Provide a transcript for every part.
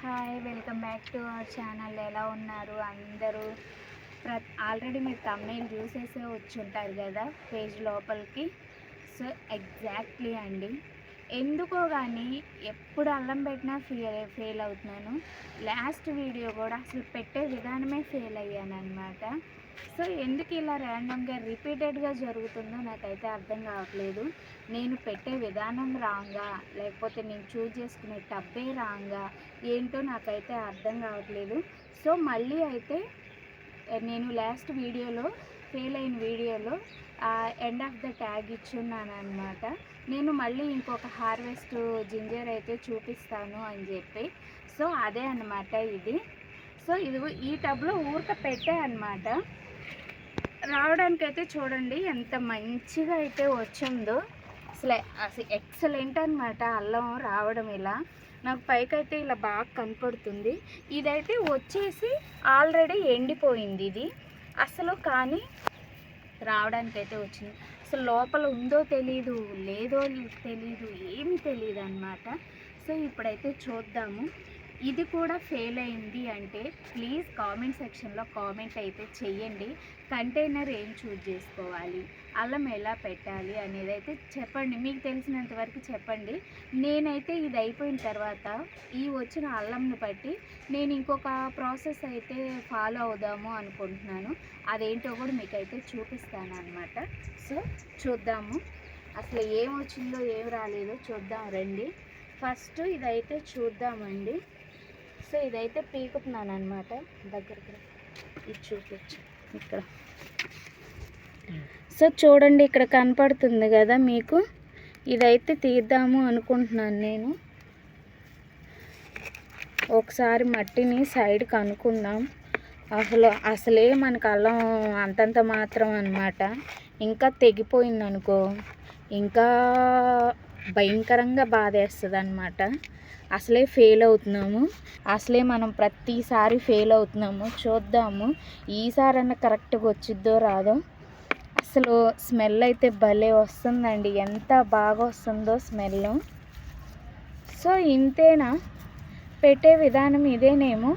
Hi, welcome back to our channel. ఎలా ఉన్నారు అందరూ? ఆల్రెడీ మీరు thumbnail చూసేసే వచ్చి ఉంటారు కదా పేజ్ లోపలికి. సో ఎగ్జాక్ట్లీ అండి, ఎందుకో కానీ ఎప్పుడు అల్లం పెట్టినా ఫెయిల్ అవుతున్నాను. లాస్ట్ వీడియో కూడా అసలు పెట్టే విధానమే ఫెయిల్ అయ్యాను అనమాట. సో ఎందుకు ఇలా ర్యాండమ్గా రిపీటెడ్గా జరుగుతుందో నాకైతే అర్థం కావట్లేదు. నేను పెట్టే విధానం రాంగా, లేకపోతే నేను చూజ్ చేసుకునే టబ్బే రాంగా, ఏంటో నాకైతే అర్థం కావట్లేదు. సో మళ్ళీ అయితే నేను లాస్ట్ వీడియోలో ఫెయిల్ అయిన వీడియోలో ఎండ్ ఆఫ్ ద ట్యాగ్ ఇచ్చున్నాను అనమాట. నేను మళ్ళీ ఇంకొక హార్వెస్ట్ జింజర్ అయితే చూపిస్తాను అని చెప్పి. సో అదే అనమాట ఇది. సో ఇది ఈ టబ్లో ఊరిక పెట్టే అనమాట. రావడానికైతే చూడండి ఎంత మంచిగా అయితే వచ్చిందో. అసలు ఎక్సలెంట్ అనమాట అల్లం రావడం. ఇలా నాకు పైకైతే ఇలా బాగా కనపడుతుంది. ఇదైతే వచ్చేసి ఆల్రెడీ ఎండిపోయింది ఇది అసలు, కానీ రావడానికైతే వచ్చింది. అసలు లోపల ఉందో తెలీదు, లేదో తెలీదు, ఏమీ తెలియదు అనమాట. సో ఇప్పుడైతే చూద్దాము. ఇది కూడా ఫెయిల్ అయింది అంటే ప్లీజ్ కామెంట్ సెక్షన్లో కామెంట్ అయితే చెయ్యండి. కంటైనర్ ఏం చూజ్ చేసుకోవాలి, అల్లం ఎలా పెట్టాలి అనేది అయితే చెప్పండి. మీకు తెలిసినంత వరకు చెప్పండి. నేనైతే ఇది అయిపోయిన తర్వాత ఈ వచ్చిన అల్లంని బట్టి నేను ఇంకొక ప్రాసెస్ అయితే ఫాలో అవుదాము అనుకుంటున్నాను. అదేంటో కూడా మీకైతే చూపిస్తాను అనమాట. సో చూద్దాము అసలు ఏం వచ్చిందో ఏం రాలేదో చూద్దాం రండి. ఫస్ట్ ఇదైతే చూద్దామండి. సో ఇదైతే పీకుతున్నాను అనమాట. దగ్గరికి ఇది చూపించు ఇక్కడ. సో చూడండి ఇక్కడ కనపడుతుంది కదా మీకు. ఇదైతే తీద్దాము అనుకుంటున్నాను నేను. ఒకసారి మట్టిని సైడ్కి అనుకుందాం. అసలే మనకు అల్లం అంతంత మాత్రం అనమాట. ఇంకా తెగిపోయింది అనుకో ఇంకా భయంకరంగా బాధేస్తుంది అనమాట. అసలే ఫెయిల్ అవుతున్నాము. అసలే మనం ప్రతిసారి ఫెయిల్ అవుతున్నాము. చూద్దాము ఈసారన్నా కరెక్ట్గా వచ్చిద్దో రాదో. అసలు స్మెల్ అయితే భలే వస్తుందండి, ఎంత బాగా వస్తుందో స్మెల్. సో ఇంతేనా, పెట్టే విధానం ఇదేనేమో.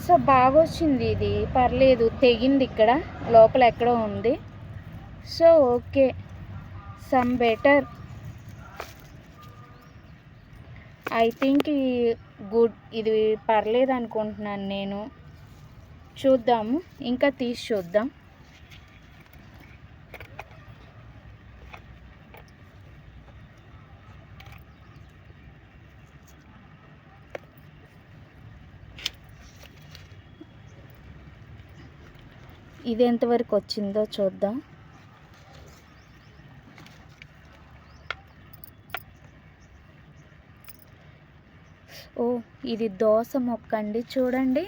సో బాగా వచ్చింది, ఇది పర్లేదు. తెగింది ఇక్కడ లోపల ఎక్కడో ఉంది. So okay, some better. I think good, ఇది పర్లేదు అనుకుంటున్నాను నేను. చూద్దాము, ఇంకా తీసి చూద్దాం. ఇది ఎంతవరకు వచ్చిందో చూద్దాం. ఓ ఇది దోస మొక్క అండి, చూడండి.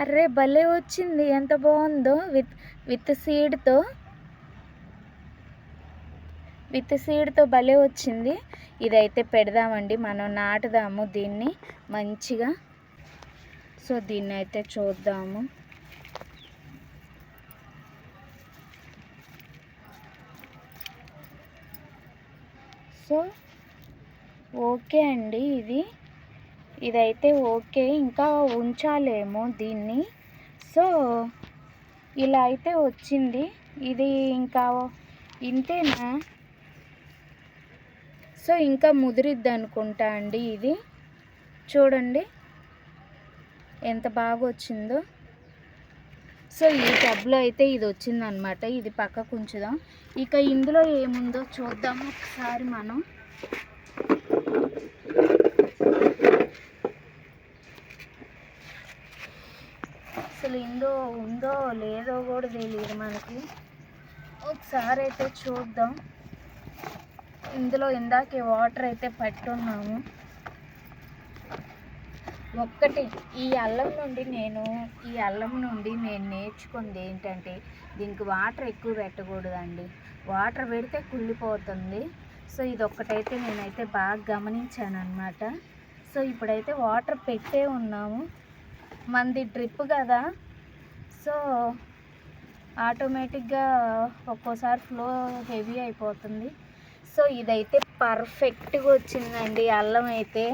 అర్రే భలే వచ్చింది, ఎంత బాగుందో. విత్ సీడ్తో భలే వచ్చింది. ఇదైతే పెడదామండి, మనం నాటుదాము దీన్ని మంచిగా. సో దీన్ని అయితే చూద్దాము. సో ఓకే అండి, ఇదైతే ఓకే. ఇంకా ఉంచాలేమో దీన్ని. సో ఇలా అయితే వచ్చింది. ఇది ఇంకా ఇంతేనా? సో ఇంకా ముదిరిద్ది అనుకుంటా అండి ఇది. చూడండి ఎంత బాగా వచ్చిందో. సో ఈ టబ్లో అయితే ఇది వచ్చిందనమాట. ఇది పక్కకు ఉంచుదాం. ఇక ఇందులో ఏముందో చూద్దాము ఒకసారి మనం. అసలు ఇందులో ఉందో లేదో కూడా తెలియదు మనకి. ఒకసారి అయితే చూద్దాం. ఇందులో ఇందాకే వాటర్ అయితే పట్టున్నాము. ఒక్కటి ఈ అల్లం నుండి నేను నేర్చుకుంది ఏంటంటే దీనికి వాటర్ ఎక్కువ పెట్టకూడదండి. వాటర్ పెడితే కుళ్ళిపోతుంది. సో ఇది ఒక్కటైతే నేనైతే బాగా గమనించాను అనమాట. సో ఇప్పుడైతే వాటర్ పెట్టే ఉన్నాము. మనది డ్రిప్ కదా, సో ఆటోమేటిక్గా ఒక్కోసారి ఫ్లో హెవీ అయిపోతుంది. సో ఇదైతే పర్ఫెక్ట్గా వచ్చిందండి అల్లం అయితే.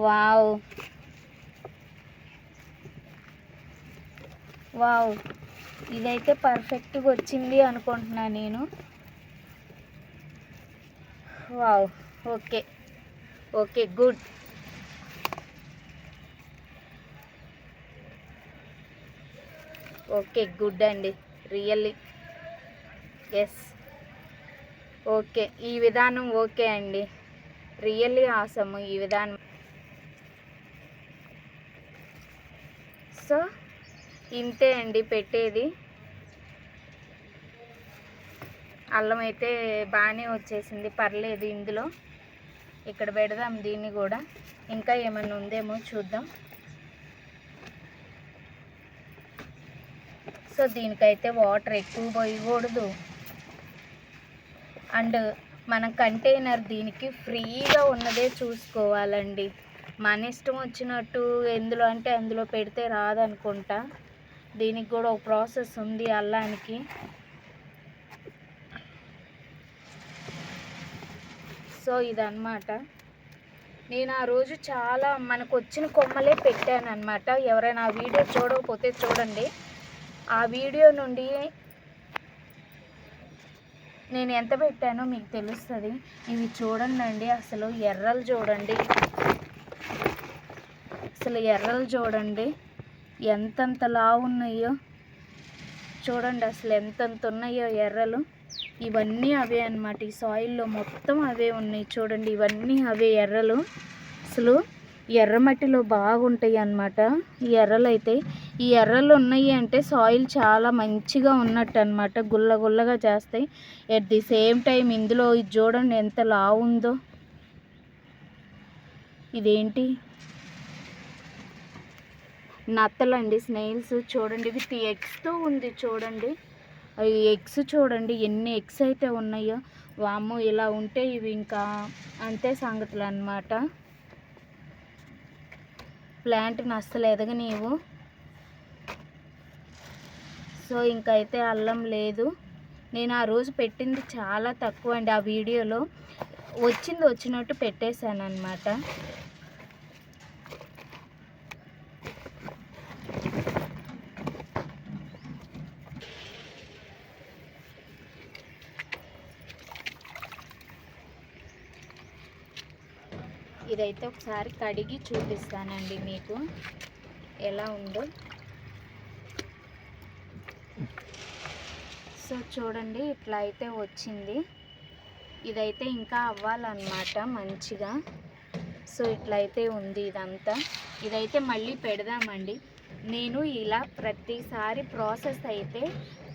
వావ్, వావ్, ఇదైతే పర్ఫెక్ట్గా వచ్చింది అనుకుంటున్నాను నేను. Wow, okay okay, good. Okay, good అండి, రియల్లీ ఎస్. ఓకే, ఈ విధానం ఓకే అండి, రియల్లీ ఆసమ్ ఈ విధానం. సో ఇంతే అండి పెట్టేది. అల్లం అయితే బాగానే వచ్చేసింది, పర్లేదు. ఇందులో ఇక్కడ పెడదాం దీన్ని కూడా, ఇంకా ఏమన్నా ఉందేమో చూద్దాం. సో దీనికైతే వాటర్ ఎక్కువ పోయకూడదు. అండ్ మన కంటైనర్ దీనికి ఫ్రీగా ఉన్నదే చూసుకోవాలండి. మన ఇష్టం వచ్చినట్టు ఎందులో అంటే అందులో పెడితే రాదనుకుంటా. దీనికి కూడా ఒక ప్రాసెస్ ఉంది అల్లానికి. సో ఇదన్నమాట. నేను ఆ రోజు చాలా మనకు వచ్చిన కొమ్మలే పెట్టాను అనమాట. ఎవరైనా ఆ వీడియో చూడకపోతే చూడండి. ఆ వీడియో నుండి నేను ఎంత పెట్టానో మీకు తెలుస్తుంది. ఇవి చూడండి, అసలు ఎర్రలు చూడండి, అసలు ఎర్రలు చూడండి ఎంతంత లావు ఉన్నాయో చూడండి, అసలు ఎంతంత ఉన్నాయో ఎర్రలు. ఇవన్నీ అవే అన్నమాట, ఈ సాయిల్లో మొత్తం అవే ఉన్నాయి చూడండి. ఇవన్నీ అవే ఎర్రలు. అసలు ఎర్రమట్టిలో బాగుంటాయి అన్నమాట ఈ ఎర్రలు అయితే. ఈ ఎర్రలు ఉన్నాయి అంటే సాయిల్ చాలా మంచిగా ఉన్నట్టు అన్నమాట, గుల్ల గుల్లగా చేస్తాయి. ఎట్ ది సేమ్ టైం ఇందులో ఇది చూడండి ఎంత లావు ఉందో. ఇదేంటి నత్తలండి, స్నేల్స్ చూడండి, విత్ ఎగ్స్తో ఉంది చూడండి. అవి ఎగ్స్ చూడండి ఎన్ని ఎగ్స్ అయితే ఉన్నాయో. వామ్మో, ఇలా ఉంటే ఇవి ఇంకా అంతే సంగతులు అన్నమాట. ప్లాంట్ని అస్సలు ఎదగనీవు. సో ఇంకైతే అల్లం లేదు. నేను ఆ రోజు పెట్టింది చాలా తక్కువ అండి. ఆ వీడియోలో వచ్చినట్టు పెట్టేశాను అన్నమాట. ఇదైతే ఒకసారి కడిగి చూపిస్తానండి మీకు ఎలా ఉందో. సో చూడండి ఇట్లా అయితే వచ్చింది. ఇదైతే ఇంకా అవ్వాలన్నమాట మంచిగా. సో ఇట్లా అయితే ఉంది ఇదంతా. ఇదైతే మళ్ళీ పెడదామండి. నేను ఇలా ప్రతిసారి ప్రాసెస్ అయితే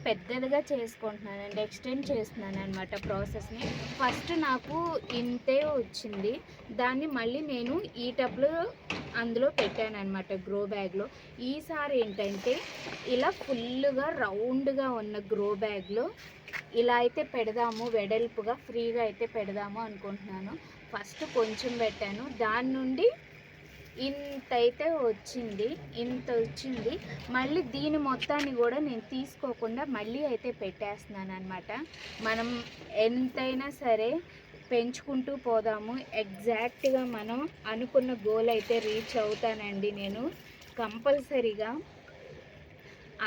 పెద్దదిగా చేసుకుంటున్నానండి, ఎక్స్టెండ్ చేస్తున్నాను అనమాట ప్రాసెస్ని. ఫస్ట్ నాకు ఇంతే వచ్చింది, దాన్ని మళ్ళీ నేను ఈ టబ్లో అందులో పెట్టాను అనమాట, గ్రో బ్యాగ్లో. ఈసారి ఏంటంటే ఇలా ఫుల్గా రౌండ్గా ఉన్న గ్రో బ్యాగ్లో ఇలా అయితే పెడదాము, వెడల్పుగా ఫ్రీగా అయితే పెడదాము అనుకుంటున్నాను. ఫస్ట్ కొంచెం పెట్టాను, దాని నుండి ఇంత అయితే వచ్చింది, ఇంత వచ్చింది. మళ్ళీ దీని మొత్తాన్ని కూడా నేను తీసుకోకుండా మళ్ళీ అయితే పెట్టేస్తున్నాను అనమాట. మనం ఎంతైనా సరే పెంచుకుంటూ పోదాము. ఎగ్జాక్ట్గా మనం అనుకున్న గోల్ అయితే రీచ్ అవుతానండి నేను కంపల్సరీగా.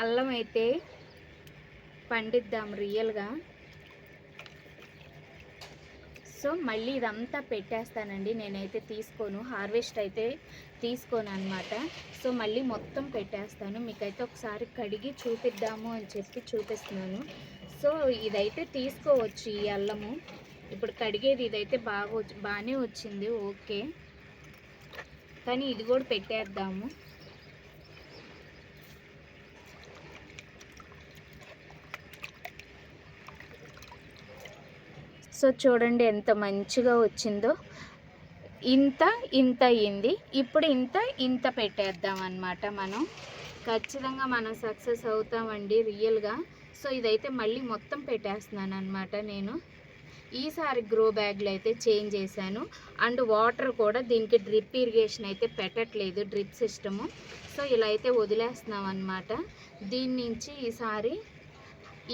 అల్లం అయితే పండిద్దాం రియల్గా. సో మళ్ళీ ఇదంతా పెట్టేస్తానండి, నేనైతే తీసుకోను, హార్వెస్ట్ అయితే తీసుకోను అనమాట. సో మళ్ళీ మొత్తం పెట్టేస్తాను. మీకైతే ఒకసారి కడిగి చూపిద్దాము అని చెప్పి చూపిస్తున్నాను. సో ఇదైతే తీసుకోవచ్చు ఈ అల్లము. ఇప్పుడు కడిగేది ఇదైతే బాగానే వచ్చింది, ఓకే. కానీ ఇది కూడా పెట్టేద్దాము. సో చూడండి ఎంత మంచిగా వచ్చిందో. ఇంత అయింది. ఇప్పుడు ఇంత పెట్టేద్దాం అన్నమాట. మనం ఖచ్చితంగా మనం సక్సెస్ అవుతామండి రియల్గా. సో ఇదైతే మళ్ళీ మొత్తం పెట్టేస్తున్నాను అనమాట. నేను ఈసారి గ్రో బ్యాగ్లు అయితే చేంజ్ చేశాను. అండ్ వాటర్ కూడా దీనికి డ్రిప్ ఇరిగేషన్ అయితే పెట్టట్లేదు, డ్రిప్ సిస్టము. సో ఇలా అయితే వదిలేస్తున్నాం అన్నమాట. దీని నుంచి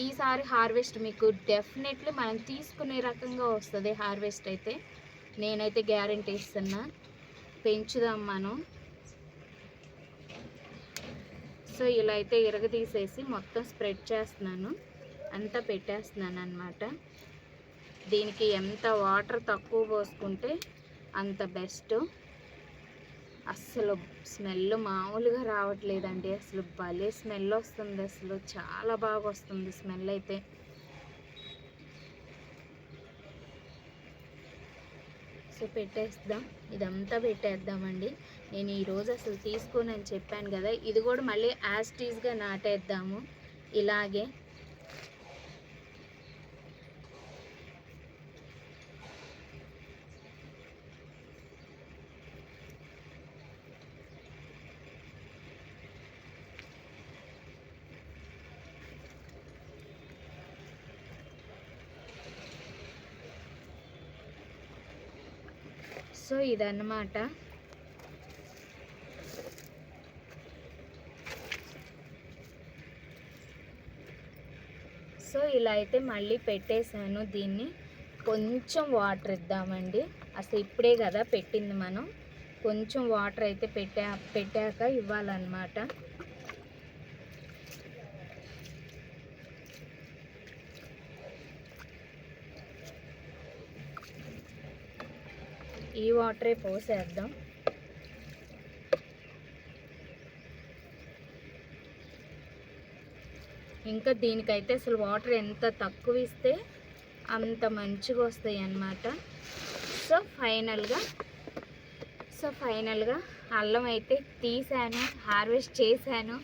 ఈసారి హార్వెస్ట్ మీకు డెఫినెట్లీ మనం తీసుకునే రకంగా వస్తుంది హార్వెస్ట్ అయితే, నేనైతే గ్యారంటీ ఇస్తున్నా. పెంచుదాం మనం. సో ఇలా అయితే ఇరగదీసేసి మొత్తం స్ప్రెడ్ చేస్తున్నాను, అంతా పెట్టేస్తున్నాను అన్నమాట. దీనికి ఎంత వాటర్ తక్కువ పోసుకుంటే అంత బెస్ట్. అస్సలు స్మెల్ మామూలుగా రావట్లేదండి, అసలు భలే స్మెల్ వస్తుంది, అసలు చాలా బాగా వస్తుంది స్మెల్ అయితే. సో పెట్టేద్దాం, ఇదంతా పెట్టేద్దామండి. నేను ఈరోజు అసలు తీసుకోనని చెప్పాను కదా, ఇది కూడా మళ్ళీ యాజ్ టీజ్గా నాటేద్దాము ఇలాగే. సో ఇదన్నమాట. సో ఇలా అయితే మళ్ళీ పెట్టేశాను. దీన్ని కొంచెం వాటర్ ఇద్దామండి, అసలు ఇప్పుడే కదా పెట్టింది మనం, కొంచెం వాటర్ అయితే పెట్టాక ఇవ్వాలన్నమాట. ఈ వాటరే పోసేద్దాం. ఇంకా దీనికైతే అసలు వాటర్ ఎంత తక్కువ ఇస్తే అంత మంచిగా వస్తాయి అన్నమాట. సో ఫైనల్గా అల్లం అయితే తీసాను, హార్వెస్ట్ చేశాను,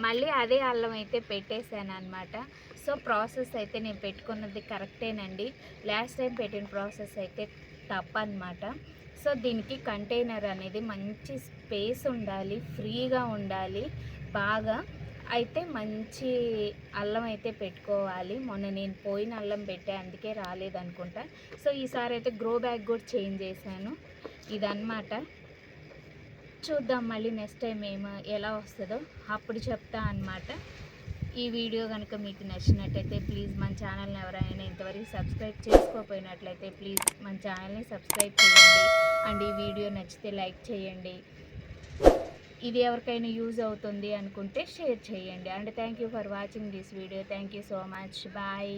మళ్ళీ అదే అల్లం అయితే పెట్టేశాను అన్నమాట. సో ప్రాసెస్ అయితే నేను పెట్టుకున్నది కరెక్టేనండి, లాస్ట్ టైం పెట్టిన ప్రాసెస్ అయితే తప్పన్నమాట. సో దీనికి కంటైనర్ అనేది మంచి స్పేస్ ఉండాలి, ఫ్రీగా ఉండాలి బాగా. అయితే మంచి అల్లం అయితే పెట్టుకోవాలి. మొన్న నేను పోయిన అల్లం పెట్టే, అందుకే రాలేదనుకుంటా. సో ఈసారి అయితే గ్రో బ్యాగ్ కూడా చేంజ్ చేశాను. ఇదన్నమాట. చూద్దాం మళ్ళీ నెక్స్ట్ టైం ఎలా వస్తుందో అప్పుడు చెప్తా అన్నమాట. ఈ వీడియో కనుక మీకు నచ్చినట్టయితే ప్లీజ్ మన ఛానల్ని ఎవరైనా ఇంతవరకు సబ్స్క్రైబ్ చేసుకోకపోయినట్లయితే ప్లీజ్ మన ఛానల్ని సబ్స్క్రైబ్ చేయండి. అండ్ ఈ వీడియో నచ్చితే లైక్ చేయండి. ఇది ఎవరికైనా యూజ్ అవుతుంది అనుకుంటే షేర్ చేయండి. And thank you for watching this video. Thank you so much. Bye.